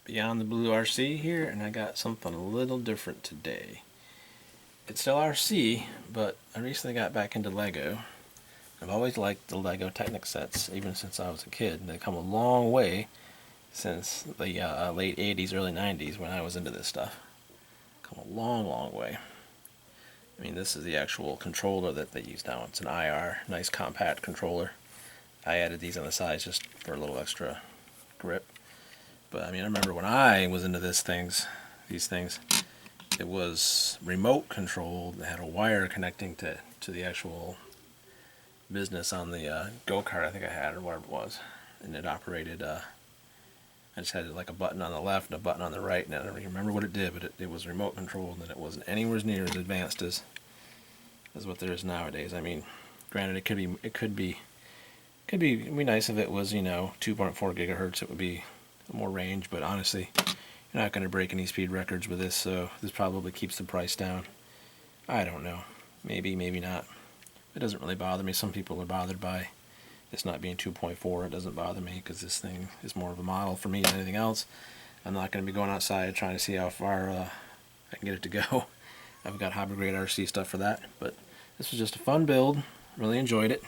Beyond the Blue RC here, and I got something a little different today. It's still RC, but I recently got back into Lego. I've always liked the Lego Technic sets, even since I was a kid. They've come a long way since the late 80s, early 90s when I was into this stuff. Come a long, long way. I mean, this is the actual controller that they use now. It's an IR, nice compact controller. I added these on the sides just for a little extra grip. But I mean, I remember when I was into these things, it was remote controlled. It had a wire connecting to the actual business on the go-kart I think I had, or whatever it was. And it operated, I just had like a button on the left and a button on the right, and I don't remember what it did, but it was remote controlled, and it wasn't anywhere near as advanced as what there is nowadays. I mean, granted, it could be nice if it was, 2.4 gigahertz. It would be more range, but honestly, you're not going to break any speed records with this, so this probably keeps the price down. I don't know. Maybe, maybe not. It doesn't really bother me. Some people are bothered by this not being 2.4. It doesn't bother me because this thing is more of a model for me than anything else. I'm not going to be going outside trying to see how far I can get it to go. I've got hobby grade RC stuff for that, but this was just a fun build. Really enjoyed it.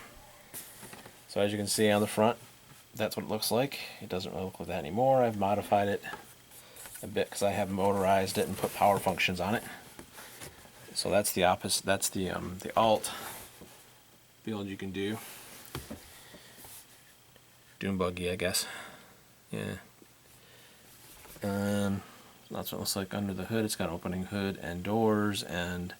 So as you can see on the front, that's what it looks like. It doesn't really look like that anymore. I've modified it a bit because I have motorized it and put power functions on it. So that's the opposite. That's the alt build you can do. Doom buggy, I guess. Yeah. That's what it looks like under the hood. It's got an opening hood and doors, and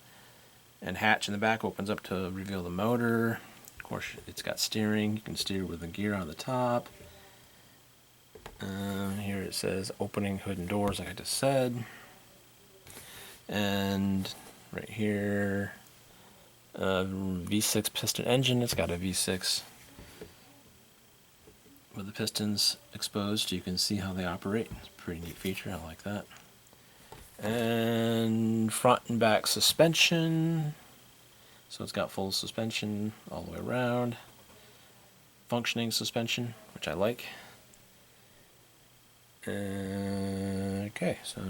hatch in the back opens up to reveal the motor. Of course, it's got steering. You can steer with the gear on the top. Here it says opening hood and doors, like I just said. And right here, V6 piston engine. It's got a V6 with the pistons exposed. You can see how they operate. It's a pretty neat feature. I like that. And front and back suspension. So it's got full suspension all the way around. Functioning suspension, which I like. Okay, so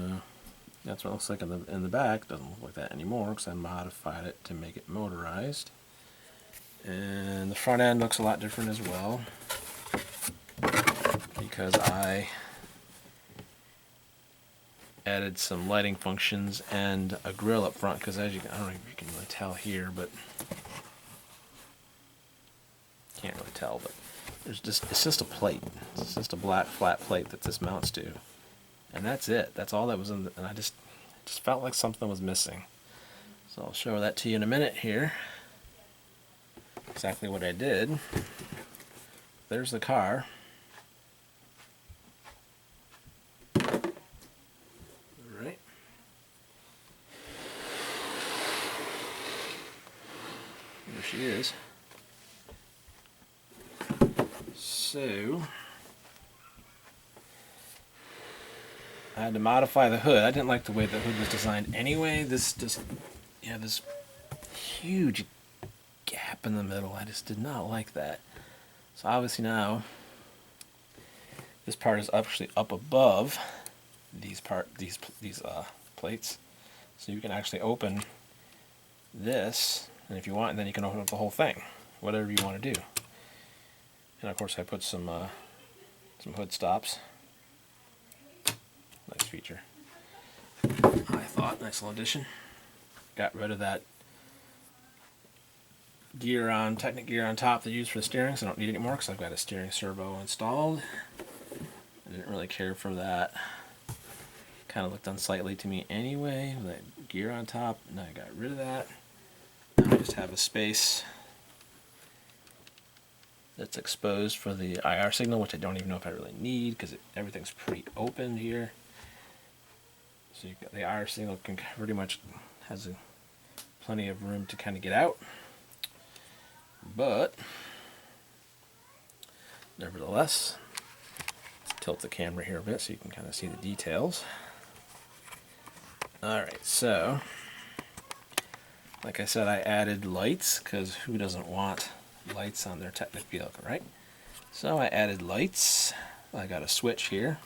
that's what it looks like in the back. Doesn't look like that anymore because I modified it to make it motorized. And the front end looks a lot different as well because I added some lighting functions and a grill up front, because as I don't know if you can really tell here, but can't really tell, but it's just a plate. It's just a black flat plate that this mounts to, and that's it. That's all that was in and I just felt like something was missing. So I'll show that to you in a minute here. Exactly what I did. There's the car. Alright. There she is. So I had to modify the hood. I didn't like the way the hood was designed anyway. This huge gap in the middle. I just did not like that. So obviously now this part is actually up above these plates, so you can actually open this, and if you want, then you can open up the whole thing, whatever you want to do. And of course I put some hood stops. Nice feature, I thought. Nice little addition. Got rid of that Technic gear on top they use for the steering, so I don't need it anymore because I've got a steering servo installed. I didn't really care for that. Kind of looked unsightly to me anyway, with that gear on top, and I got rid of that. Now I just have a space that's exposed for the IR signal, which I don't even know if I really need because everything's pretty open here. So you've got the IR signal can pretty much has plenty of room to kind of get out. But nevertheless, let's tilt the camera here a bit so you can kind of see the details. Alright, so like I said, I added lights because who doesn't want lights on their Technic vehicle, right? So I added lights. I got a switch here,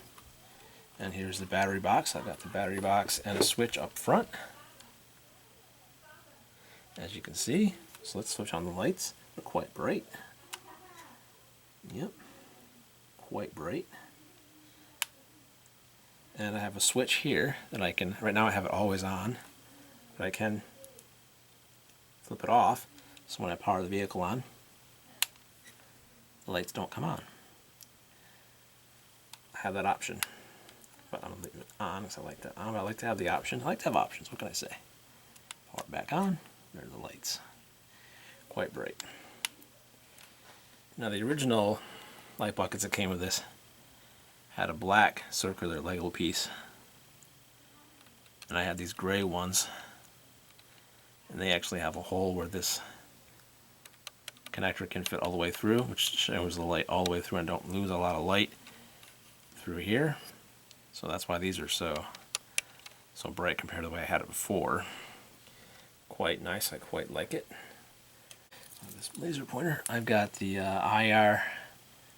And here's the battery box. I've got the battery box and a switch up front, as you can see. So let's switch on the lights. They're quite bright. Yep, quite bright. And I have a switch here that I can, right now I have it always on, but I can flip it off, so when I power the vehicle on, the lights don't come on. I have that option, but I'm going to leave it on because I like that. I like to have the option. I like to have options, what can I say? Power it back on, there are the lights. Quite bright. Now the original light buckets that came with this had a black circular Lego piece, and I had these gray ones, and they actually have a hole where this connector can fit all the way through, which shows the light all the way through and don't lose a lot of light through here. So that's why these are so bright compared to the way I had it before. Quite nice, I quite like it. This laser pointer, I've got the IR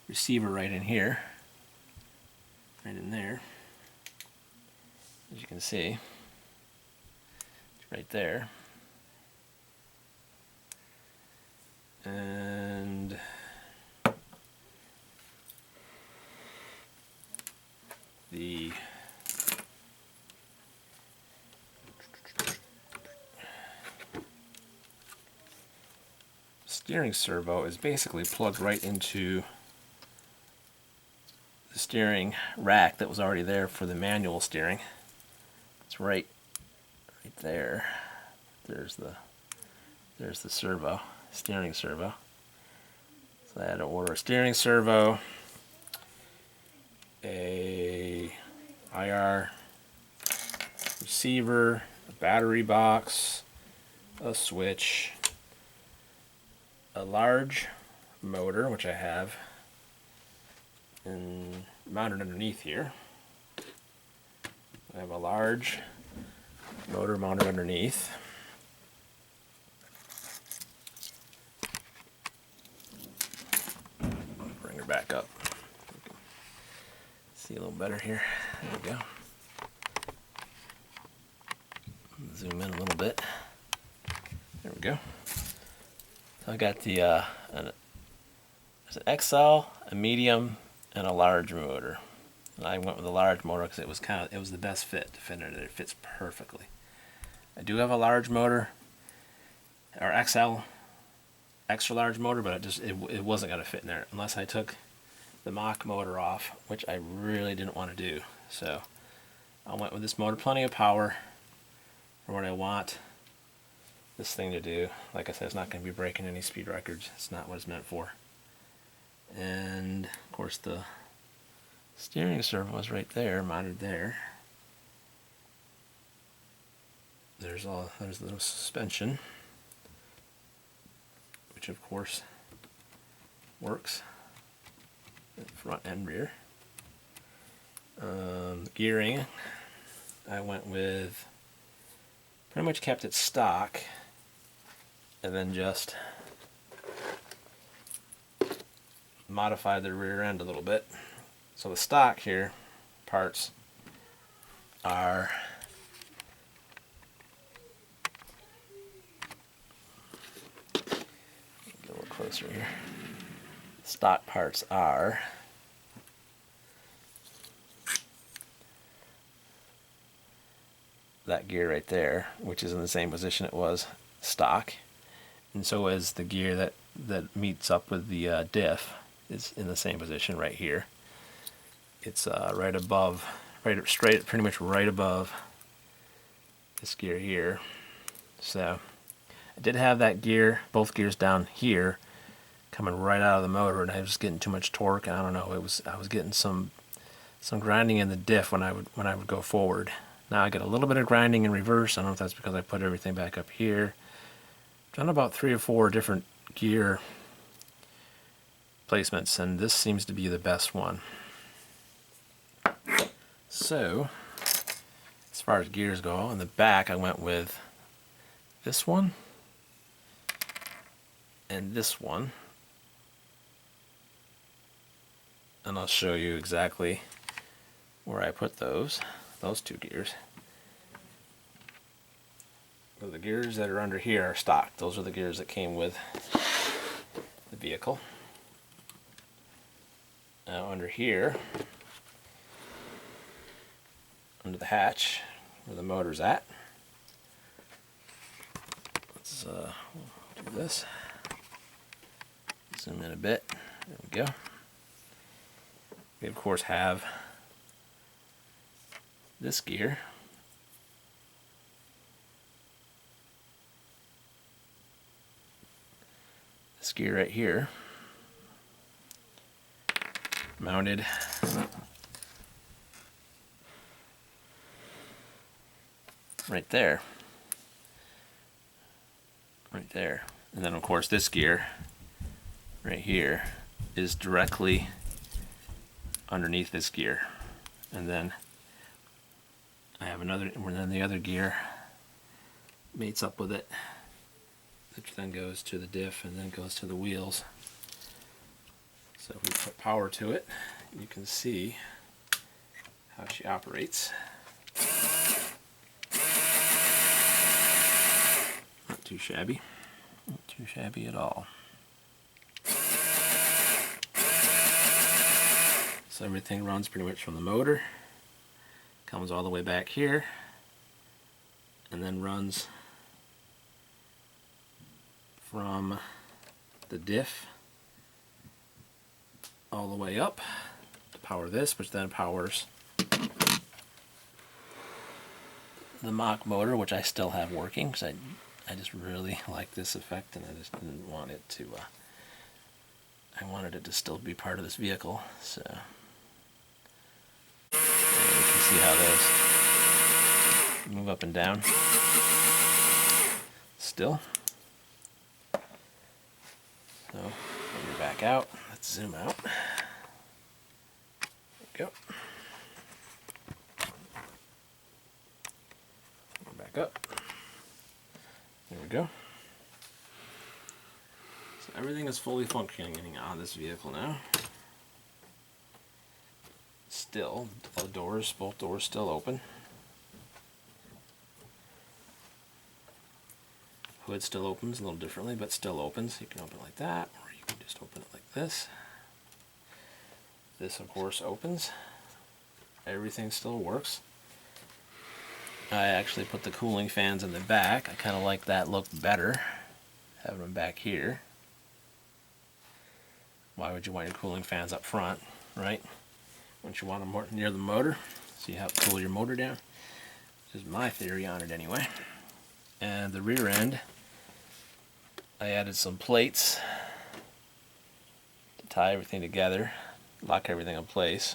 receiver right in here. Right in there, as you can see, it's right there. And the steering servo is basically plugged right into the steering rack that was already there for the manual steering. It's right there. There's the servo, steering servo. So I had to order a steering servo, a IR receiver, a battery box, a switch, a large motor, which I have and mounted underneath here. I have a large motor mounted underneath. Bring her back up. See a little better here. There we go. Zoom in a little bit. There we go. So I got the there's an XL, a medium, and a large motor. And I went with the large motor because it was the best fit to fit in it. It fits perfectly. I do have a large motor, or XL, extra large motor, but it wasn't going to fit in there unless I took the mock motor off, which I really didn't want to do. So I went with this motor, plenty of power for what I want this thing to do. Like I said, it's not going to be breaking any speed records. It's not what it's meant for. And of course the steering servo is right there, mounted there. There's the little suspension, which of course works front and rear. Gearing, I went with, pretty much kept it stock, and then just modified the rear end a little bit. So the stock here parts are get a little closer here. Stock parts are that gear right there, which is in the same position it was stock, and so is the gear that meets up with the diff is in the same position right here. It's right above, pretty much right above this gear here. So I did have that gear, both gears down here, coming right out of the motor, and I was getting too much torque, and I don't know, I was getting some grinding in the diff when I would go forward. Now I get a little bit of grinding in reverse. I don't know if that's because I put everything back up here. I've done about 3 or 4 different gear placements, and this seems to be the best one. So, as far as gears go, on the back I went with this one and this one, and I'll show you exactly where I put those two gears. So the gears that are under here are stock. Those are the gears that came with the vehicle. Now under here, under the hatch, where the motor's at, let's do this. Zoom in a bit. There we go. We of course have this gear. This gear right here, mounted right there. Right there. And then of course this gear right here is directly underneath this gear. And then I have another, and then the other gear mates up with it, which then goes to the diff and then goes to the wheels. So if we put power to it, you can see how she operates. Not too shabby. Not too shabby at all. So everything runs pretty much from the motor, comes all the way back here, and then runs from the diff all the way up to power this, which then powers the mock motor, which I still have working because I just really like this effect, and I just didn't want it to I wanted it to still be part of this vehicle. So you can see how those move up and down still. So when you're back out, let's zoom out. There we go. Back up. There we go. So everything is fully functioning on this vehicle now. Still, the doors, both doors still open. Hood still opens a little differently, but still opens. You can open it like that, or you can just open it like this. This, of course, opens. Everything still works. I actually put the cooling fans in the back. I kind of like that look better, having them back here. Why would you want your cooling fans up front, right? Wouldn't you want them more near the motor, so you have to cool your motor down? This is my theory on it anyway. And the rear end, I added some plates to tie everything together, lock everything in place.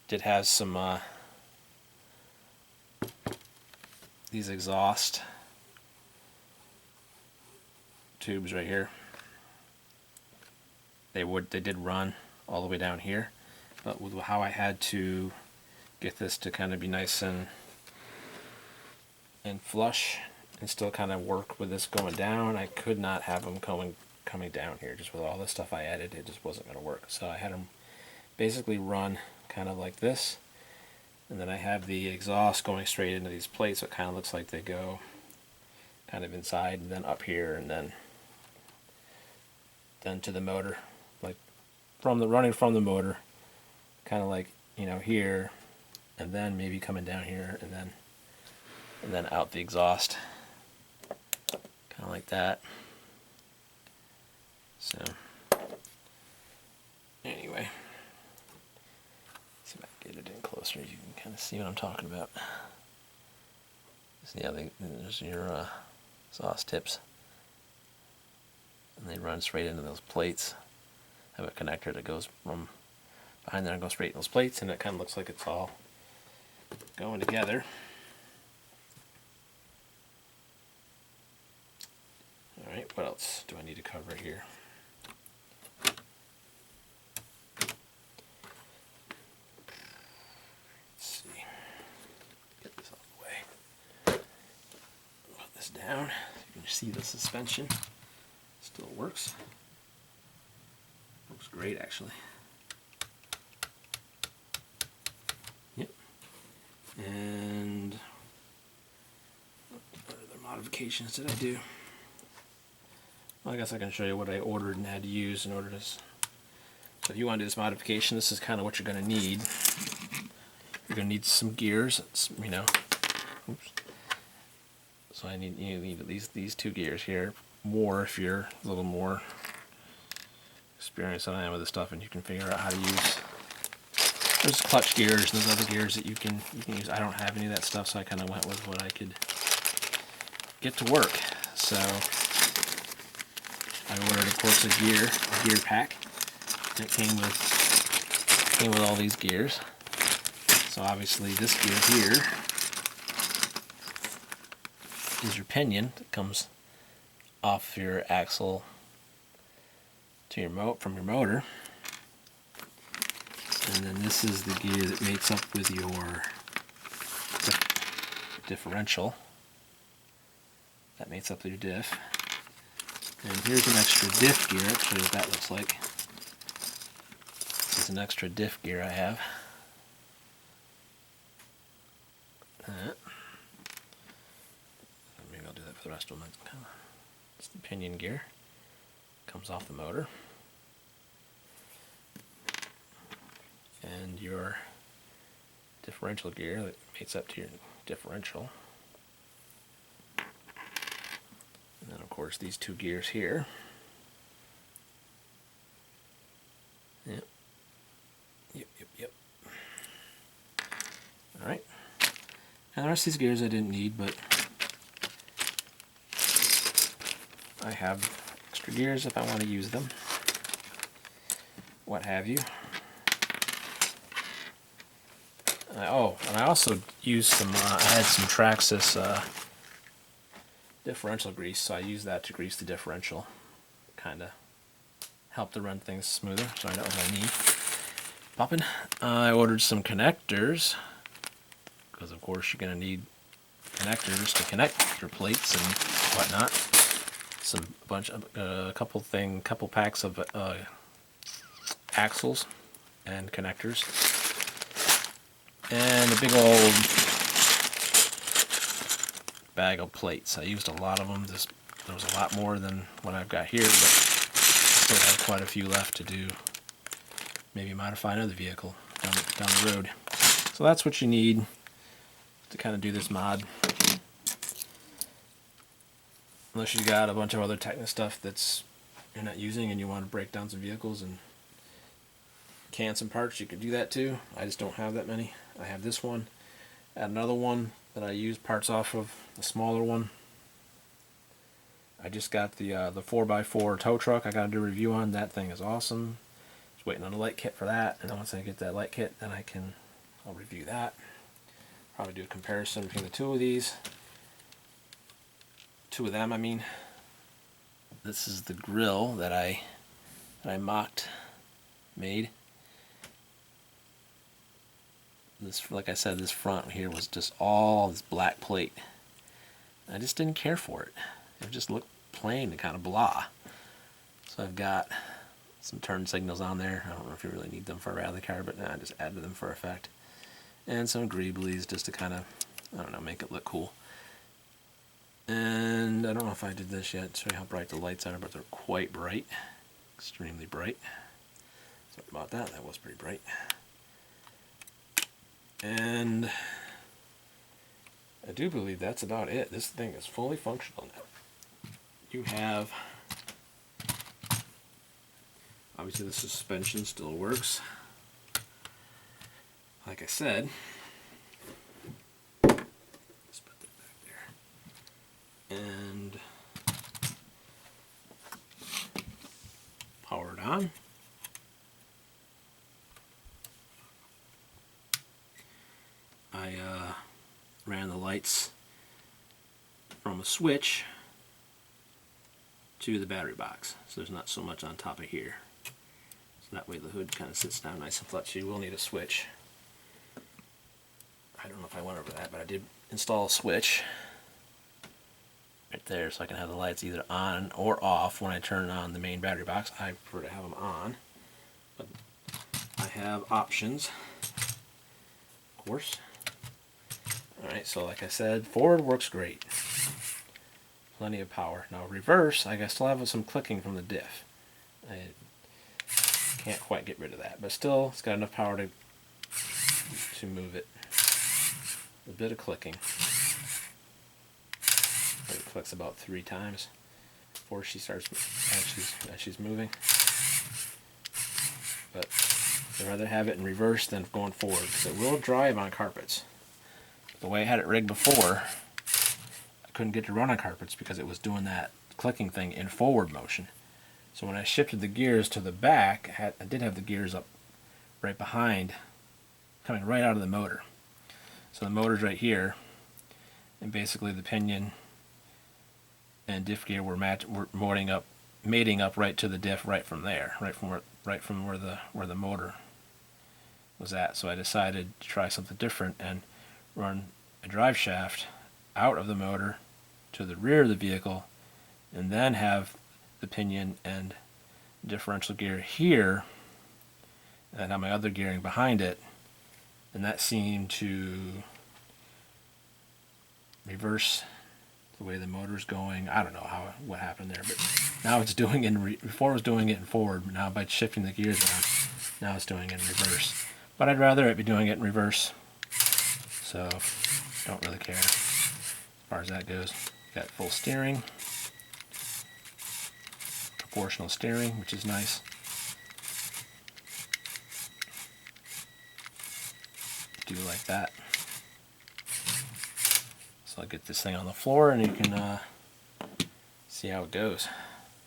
Did have some these exhaust tubes right here. They did run all the way down here, but with how I had to get this to kind of be nice and flush and still kind of work with this going down, I could not have them coming down here. Just with all the stuff I added, it just wasn't going to work. So I had them basically run kind of like this, and then I have the exhaust going straight into these plates, so it kind of looks like they go kind of inside and then up here and then to the motor, like running from the motor, kind of like, you know, here, and then maybe coming down here and then out the exhaust, kind of like that. So anyway, see if I can get it in closer. You can kind of see what I'm talking about. See how there's your exhaust tips, and they run straight into those plates. Have a connector that goes from behind there and goes straight in those plates, and it kind of looks like it's all going together. Alright, what else do I need to cover here? Let's see. Get this out of the way. Put this down. You can see the suspension still works. Looks great, actually. And what other modifications did I do? Well, I guess I can show you what I ordered and had to use in order to. So if you want to do this modification, this is kind of what you're going to need. You're going to need some gears. It's, you know. Oops. So you need at least these two gears here. More if you're a little more experienced than I am with this stuff, and you can figure out how to use. There's clutch gears and there's other gears that you can use. I don't have any of that stuff, so I kind of went with what I could get to work. So I ordered, of course, a gear pack. And it came with all these gears. So obviously this gear here is your pinion that comes off your axle to your from your motor. And then this is the gear that mates up with your differential. That mates up with your diff. And here's an extra diff gear. I'll show you what that looks like. This is an extra diff gear I have. Maybe I'll do that for the rest of them. It's the pinion gear. Comes off the motor. And your differential gear that mates up to your differential. And then of course these two gears here. Yep. Alright. And the rest of these gears I didn't need, but I have extra gears if I want to use them. What have you. And I also used some, I had some Traxxas differential grease, so I used that to grease the differential. Kind of helped to run things smoother, so I know what I need. Poppin'. I ordered some connectors, because of course you're going to need connectors to connect your plates and whatnot. Couple packs of axles and connectors. And a big old bag of plates. I used a lot of them. There was a lot more than what I've got here, but I still have quite a few left to do. Maybe modify another vehicle down the road. So that's what you need to kind of do this mod. Unless you got a bunch of other Technic stuff that's you're not using and you want to break down some vehicles and can some parts, you could do that too. I just don't have that many. I have this one, another one that I use parts off of, the smaller one. I just got the 4x4 tow truck. I got to do a review on. That thing is awesome. Just waiting on a light kit for that, and then once I get that light kit, then I'll review that. Probably do a comparison between the two of these. Two of them, I mean. This is the grill that I made. This, like I said, this front here was just all this black plate. I just didn't care for it. It just looked plain and kind of blah. So I've got some turn signals on there. I don't know if you really need them for a rally car, but I just added them for effect. And some greeblies just to kind of, I don't know, make it look cool. And I don't know if I did this yet, show you how bright the lights are, but they're quite bright. Extremely bright. Sorry about that, that was pretty bright. And I do believe that's about it. This thing is fully functional now. You have, obviously the suspension still works. Like I said, let's put that back there. And power it on. I ran the lights from a switch to the battery box, so there's not so much on top of here. So that way the hood kind of sits down nice and flat. So you will need a switch. I don't know if I went over that, but I did install a switch right there so I can have the lights either on or off when I turn on the main battery box. I prefer to have them on, but I have options, of course. Alright, so like I said, forward works great. Plenty of power. Now reverse, I still have some clicking from the diff. I can't quite get rid of that, but still it's got enough power to move it. A bit of clicking. It clicks about 3 times before she starts as she's moving. But I'd rather have it in reverse than going forward, because it will drive on carpets. The way I had it rigged before, I couldn't get to run on carpets because it was doing that clicking thing in forward motion. So when I shifted the gears to the back, I did have the gears up right behind, coming right out of the motor. So the motor's right here, and basically the pinion and diff gear were mating up right to the diff right from there, right from where the motor was at. So I decided to try something different and run a drive shaft out of the motor to the rear of the vehicle, and then have the pinion and differential gear here, and have my other gearing behind it, and that seemed to reverse the way the motor's going. I don't know what happened there, but now it's doing it before it was doing it in forward. Now by shifting the gears around, now it's doing it in reverse. But I'd rather it be doing it in reverse, so don't really care as far as that goes. Got full steering, proportional steering, which is nice. Do like that. So I'll get this thing on the floor and you can see how it goes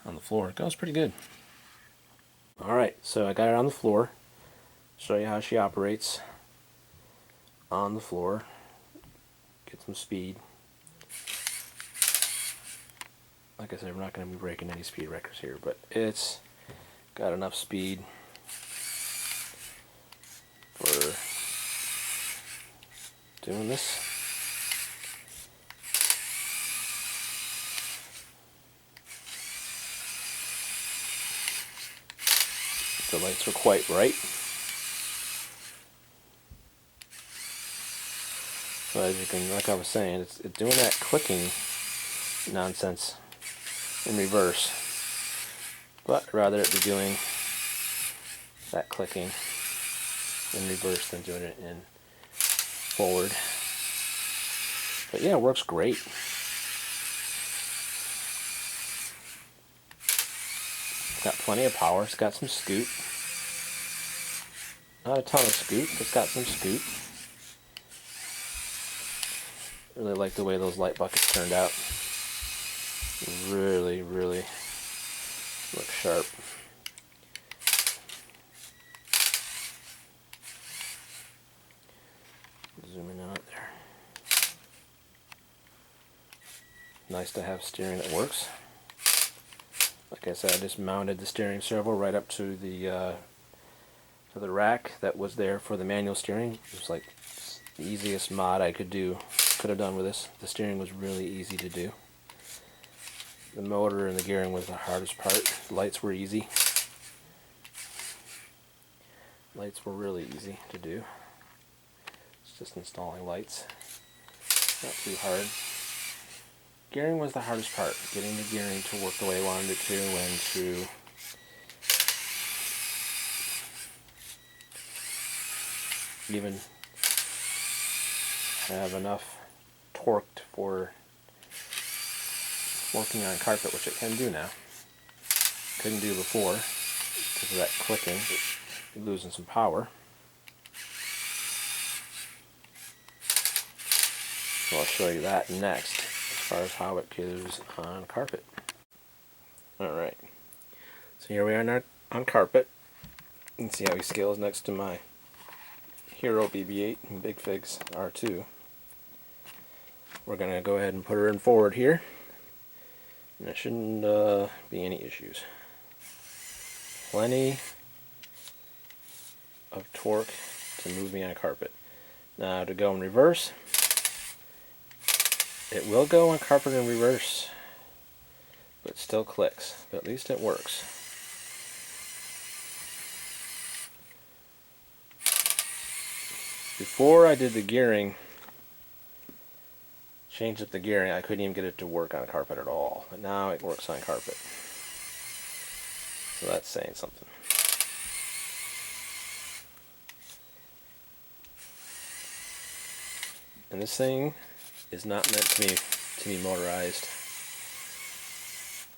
on the floor. It goes pretty good. Alright, so I got it on the floor. Show you how she operates on the floor. Get some speed. Like I said, we're not going to be breaking any speed records here, but it's got enough speed for doing this. The lights were quite bright. So as you can, like I was saying, it's doing that clicking nonsense in reverse, but I'd rather it be doing that clicking in reverse than doing it in forward. But yeah, it works great. It's got plenty of power. It's got some scoot. Not a ton of scoot, but it's got some scoot. Really like the way those light buckets turned out. Really, really look sharp. Zoom in on it there. Nice to have steering that works. Like I said, I just mounted the steering servo right up to the rack that was there for the manual steering. It was like the easiest mod I could have done with this. The steering was really easy to do. The motor and the gearing was the hardest part. The lights were easy. Lights were really easy to do. It's just installing lights. Not too hard. Gearing was the hardest part. Getting the gearing to work the way I wanted it to, and to even have enough torque for working on carpet, which it can do now. Couldn't do before because of that clicking. You're losing some power. So I'll show you that next as far as how it goes on carpet. Alright, so here we are on carpet. You can see how he scales next to my Hero BB-8 and Big Figs R2. We're going to go ahead and put her in forward here. And there shouldn't be any issues. Plenty of torque to move me on carpet. Now to go in reverse, it will go on carpet in reverse, but it still clicks. But at least it works. Before I did the gearing, changed up the gearing, I couldn't even get it to work on carpet at all. But now it works on carpet. So that's saying something. And this thing is not meant to be motorized.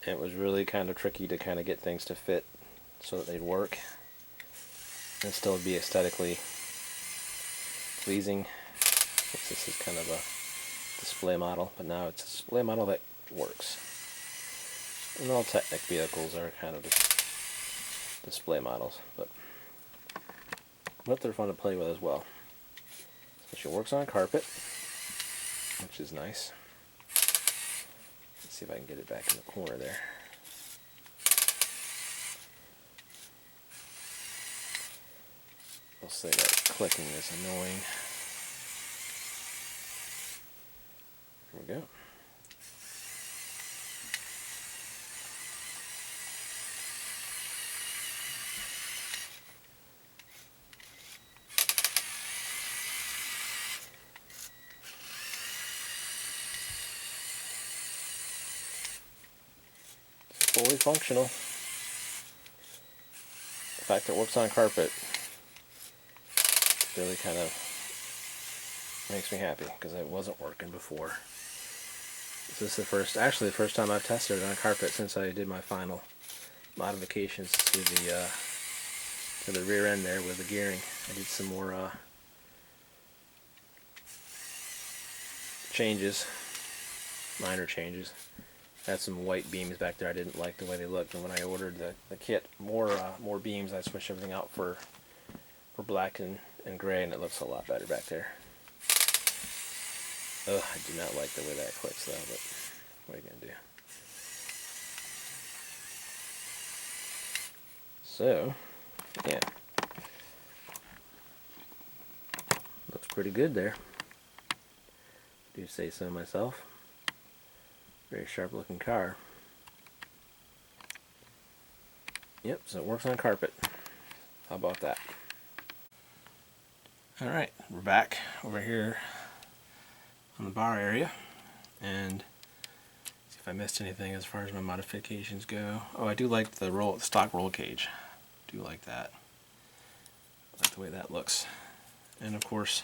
It was really kind of tricky to kind of get things to fit so that they'd work and still be aesthetically pleasing. This is kind of a display model, but now it's a display model that works. And all Technic vehicles are kind of display models, but they're fun to play with as well. So she works on carpet, which is nice. Let's see if I can get it back in the corner there. I'll say that clicking is annoying. Here we go. Fully functional. The fact that it works on carpet really kind of makes me happy because it wasn't working before. This is the first time I've tested it on carpet since I did my final modifications to the rear end there with the gearing. I did some more changes, minor changes. I had some white beams back there. I didn't like the way they looked, and when I ordered the kit, more beams, I switched everything out for black and gray, and it looks a lot better back there. Ugh, I do not like the way that clicks though, but what are you gonna do? So, yeah, looks pretty good there. Do say so myself. Very sharp looking car. Yep, so it works on carpet. How about that? Alright, we're back over here on the bar area, and see if I missed anything as far as my modifications go. Oh, I do like the stock roll cage. Do like that. I like the way that looks. And of course,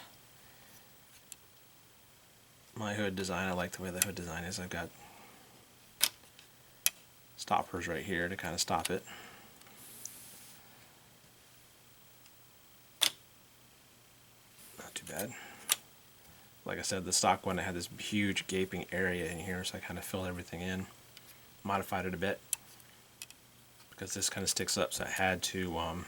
my hood design, I like the way the hood design is. I've got stoppers right here to kind of stop it. Not too bad. Like I said, the stock one, I had this huge gaping area in here, so I kind of filled everything in, modified it a bit, because this kind of sticks up, so I had to,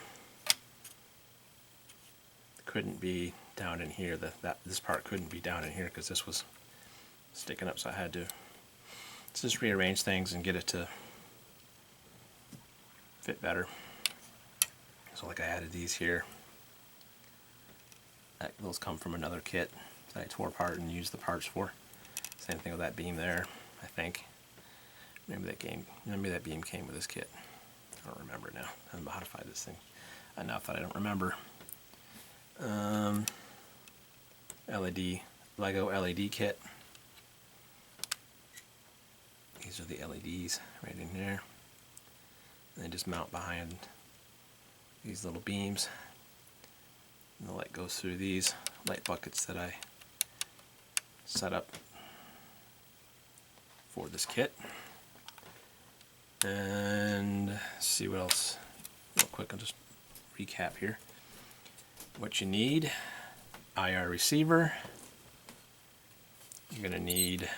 couldn't be down in here, this part couldn't be down in here because this was sticking up, so I had to just rearrange things and get it to fit better. So like I added these here. Those come from another kit that I tore apart and used the parts for. Same thing with that beam there, I think. Maybe that beam came with this kit. I don't remember now. I modified this thing enough that I don't remember. Lego LED kit. These are the LEDs right in there. And they just mount behind these little beams. And the light goes through these light buckets that I set up for this kit. And let's see what else. Real quick, I'll just recap here. What you need: IR receiver. You're going to need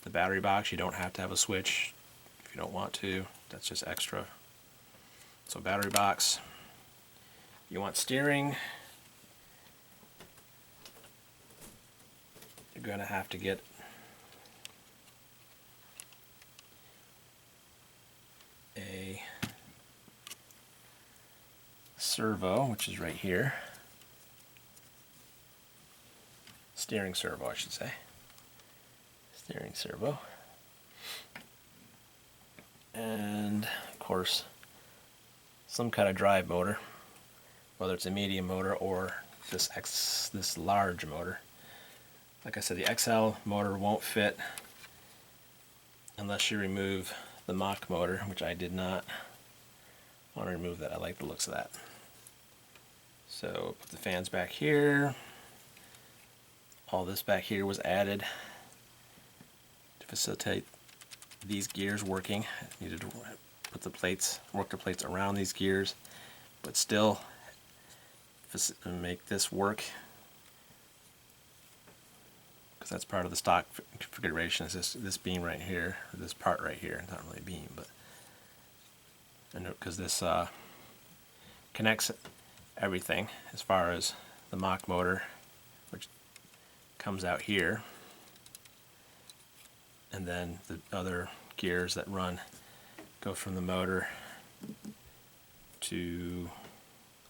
the battery box. You don't have to have a switch if you don't want to. That's just extra. So battery box. You want steering. You're going to have to get a servo, which is right here. Steering servo, I should say. Steering servo. And of course, some kind of drive motor, whether it's a medium motor or this large motor. Like I said, the XL motor won't fit unless you remove the mock motor, which I did not want to remove that. I like the looks of that. So put the fans back here. All this back here was added to facilitate these gears working. I needed to put the plates, work the plates around these gears, but still make this work, because that's part of the stock configuration. Is this beam right here, or this part right here? It's not really a beam, but because this connects everything as far as the mock motor, which comes out here, and then the other gears that run go from the motor to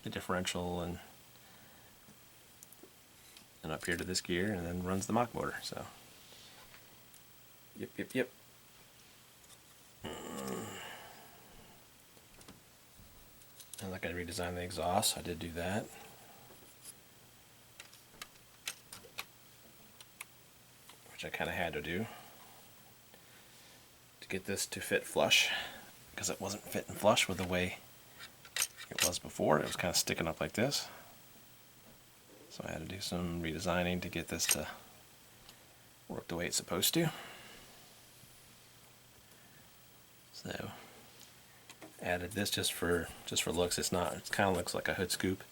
the differential and up here to this gear, and then runs the mock motor. So yep. And like I redesigned the exhaust, I did do that. Which I kind of had to do to get this to fit flush, because it wasn't fitting flush with the way it was before. It was kind of sticking up like this. So I had to do some redesigning to get this to work the way it's supposed to. So added this just for looks. It kind of looks like a hood scoop.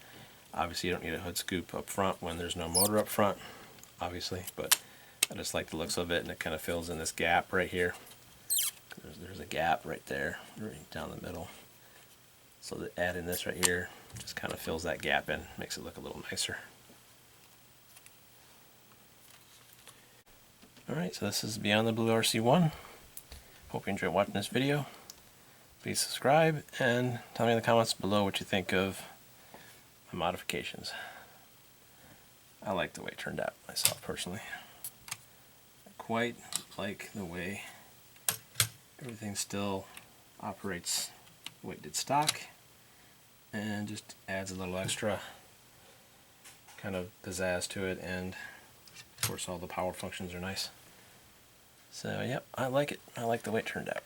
Obviously you don't need a hood scoop up front when there's no motor up front, obviously, but I just like the looks of it, and it kind of fills in this gap right here. There's a gap right there, right down the middle. So that adding this right here just kind of fills that gap in, makes it look a little nicer. Alright, so this is Beyond the Blue RC1. Hope you enjoyed watching this video. Please subscribe and tell me in the comments below what you think of my modifications. I like the way it turned out myself personally. I quite like the way everything still operates the way it did stock, and just adds a little extra kind of pizzazz to it, and of course all the power functions are nice. So yep, I like it. I like the way it turned out.